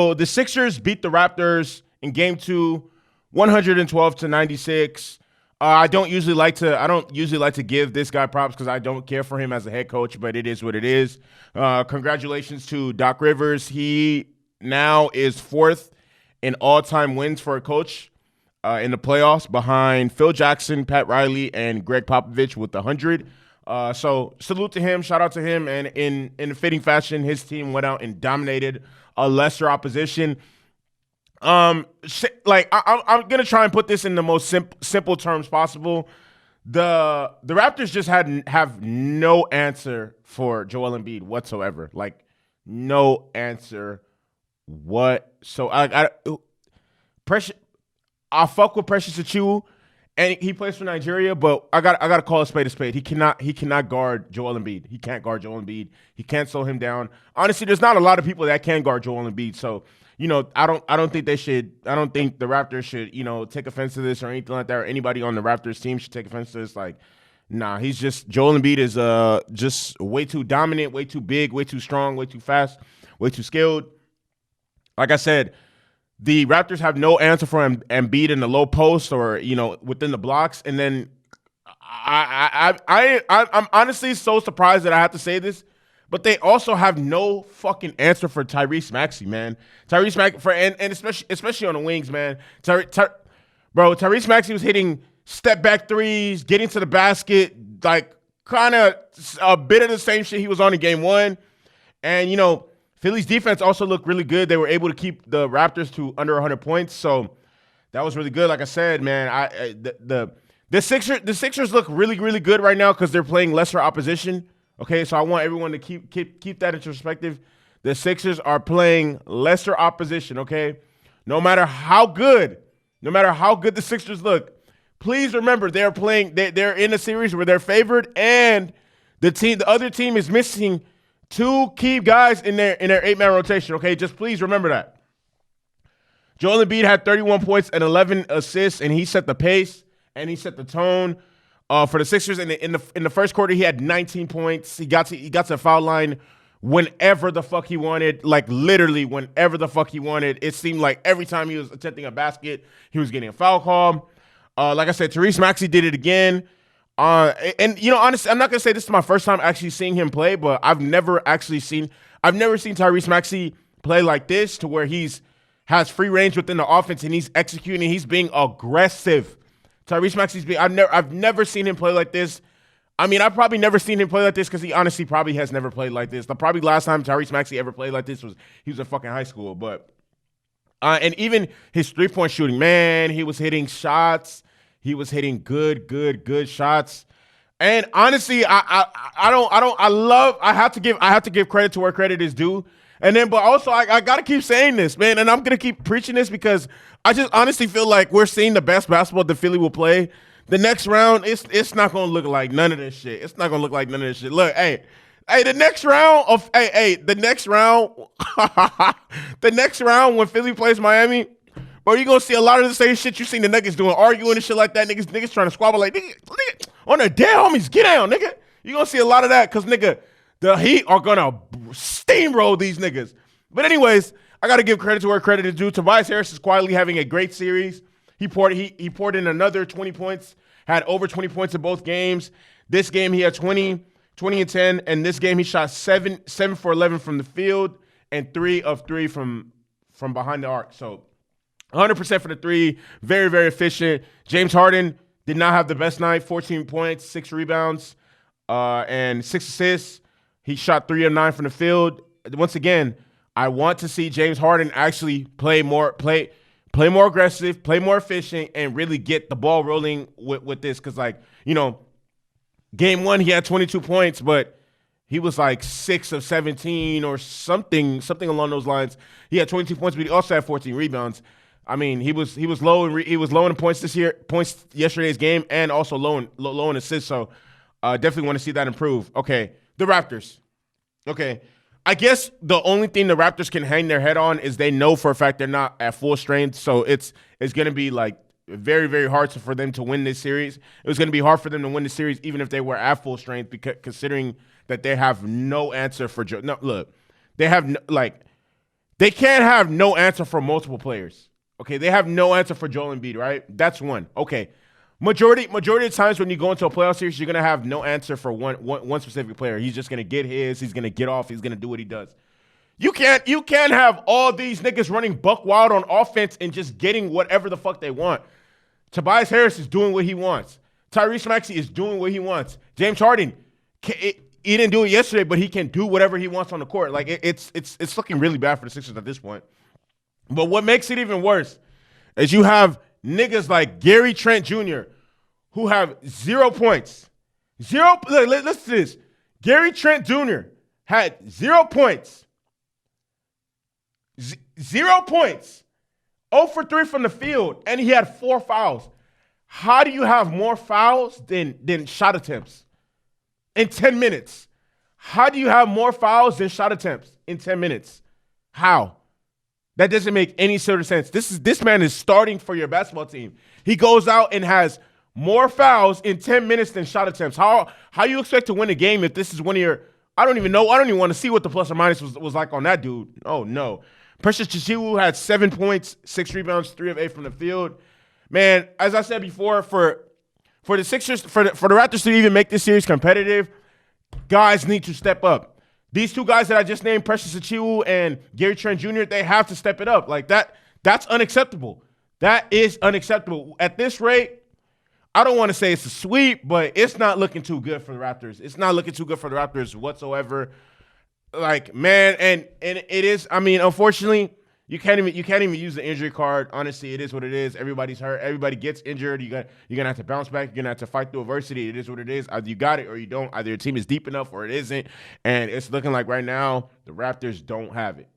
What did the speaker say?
So the Sixers beat the Raptors in Game 2, 112-96. I don't usually like to give this guy props because I don't care for him as a head coach, but it is what it is. Congratulations to Doc Rivers. He now is fourth in all-time wins for a coach in the playoffs, behind Phil Jackson, Pat Riley, and Greg Popovich with 100. So salute to him, shout out to him, and in a fitting fashion, his team went out and dominated a lesser opposition. I'm gonna try and put this in the most simple terms possible. The Raptors just have no answer for Joel Embiid whatsoever. Like, no answer what. So I fuck with Precious Achiuwa, and he plays for Nigeria, but I gotta call a spade a spade. He cannot guard Joel Embiid. He can't guard Joel Embiid. He can't slow him down. Honestly, there's not a lot of people that can guard Joel Embiid. So, I don't think the Raptors should, take offense to this or anything like that, or anybody on the Raptors team should take offense to this. Like, nah, Joel Embiid is just way too dominant, way too big, way too strong, way too fast, way too skilled. Like I said, the Raptors have no answer for Embiid in the low post or, within the blocks. And then I'm honestly so surprised that I have to say this, but they also have no fucking answer for Tyrese Maxey, man. Tyrese Maxey, and especially on the wings, man. Tyrese Maxey was hitting step back threes, getting to the basket, like kind of a bit of the same shit he was on in Game 1. And, Philly's defense also looked really good. They were able to keep the Raptors to under 100 points, so that was really good. Like I said, man, the Sixers look really, really good right now because they're playing lesser opposition. Okay, so I want everyone to keep that in perspective. The Sixers are playing lesser opposition. Okay, no matter how good the Sixers look, please remember they're in a series where they're favored, and the other team is missing two key guys in their 8-man rotation, okay? Just please remember that. Joel Embiid had 31 points and 11 assists, and he set the pace and he set the tone for the Sixers. In the first quarter, he had 19 points. He got to the foul line whenever the fuck he wanted, like literally whenever the fuck he wanted. It seemed like every time he was attempting a basket, he was getting a foul call. Like I said, Tyrese Maxey did it again. Honestly, I'm not gonna say this is my first time actually seeing him play, but I've never seen Tyrese Maxey play like this, to where has free range within the offense and he's executing. He's being aggressive. Tyrese Maxey's I've never seen him play like this. I mean, I've probably never seen him play like this because he honestly probably has never played like this. The probably last time Tyrese Maxey ever played like this was he was in fucking high school. But and even his 3-point shooting, man, he was hitting shots. He was hitting good shots. And honestly, I have to give credit to where credit is due. But also I gotta keep saying this, man, and I'm gonna keep preaching this because I just honestly feel like we're seeing the best basketball that Philly will play. The next round, it's not gonna look like none of this shit. It's not gonna look like none of this shit. Look, the next round when Philly plays Miami, bro, you're going to see a lot of the same shit you seen the Nuggets doing, arguing and shit like that. Niggas trying to squabble like, nigga, on their dead homies, get down, nigga. You're going to see a lot of that because, nigga, the Heat are going to steamroll these niggas. But anyways, I got to give credit to where credit is due. Tobias Harris is quietly having a great series. He poured in another 20 points, had over 20 points in both games. This game, he had 20 and 10. And this game, he shot 7 for 11 from the field and 3 of 3 from behind the arc. So, 100% for the 3. Very, very efficient. James Harden did not have the best night. 14 points, 6 rebounds, and 6 assists. He shot 3 of 9 from the field. Once again, I want to see James Harden actually play more aggressive, play more efficient, and really get the ball rolling with this. Because, Game 1, he had 22 points, but he was like 6 of 17 or something along those lines. He had 22 points, but he also had 14 rebounds. I mean, he was low in points yesterday's game, and also low in assists. So definitely want to see that improve. Okay, the Raptors. Okay, I guess the only thing the Raptors can hang their head on is they know for a fact they're not at full strength. So it's going to be like very, very hard for them to win this series. It was going to be hard for them to win the series even if they were at full strength, because considering that they have no answer for Joe. No, look, they have They can't have no answer for multiple players. Okay, they have no answer for Joel Embiid, right? That's one. Okay. Majority of times when you go into a playoff series, you're gonna have no answer for one specific player. He's just gonna get his, he's gonna get off, he's gonna do what he does. You can't have all these niggas running buck wild on offense and just getting whatever the fuck they want. Tobias Harris is doing what he wants. Tyrese Maxey is doing what he wants. James Harden, he didn't do it yesterday, but he can do whatever he wants on the court. Like it's looking really bad for the Sixers at this point. But what makes it even worse is you have niggas like Gary Trent Jr. who have 0 points. Listen to this. Gary Trent Jr. had 0 points. 0 points. 0 for 3 from the field, and he had 4 fouls. How do you have more fouls than shot attempts in 10 minutes? How do you have more fouls than shot attempts in 10 minutes? How? That doesn't make any sort of sense. This man is starting for your basketball team. He goes out and has more fouls in 10 minutes than shot attempts. How you expect to win a game if this is one of your – I don't even know. I don't even want to see what the plus or minus was like on that dude. Oh, no. Precious Chichiwu had 7 points, 6 rebounds, 3 of 8 from the field. Man, as I said before, for the Sixers, for the Raptors to even make this series competitive, guys need to step up. These two guys that I just named, Precious Achiuwa and Gary Trent Jr., they have to step it up. Like that's unacceptable. That is unacceptable. At this rate, I don't want to say it's a sweep, but it's not looking too good for the Raptors. It's not looking too good for the Raptors whatsoever. Like, man, and it is, I mean, unfortunately, you can't even use the injury card. Honestly, it is what it is. Everybody's hurt. Everybody gets injured. You're gonna have to bounce back. You're gonna have to fight through adversity. It is what it is. Either you got it or you don't. Either your team is deep enough or it isn't. And it's looking like right now the Raptors don't have it.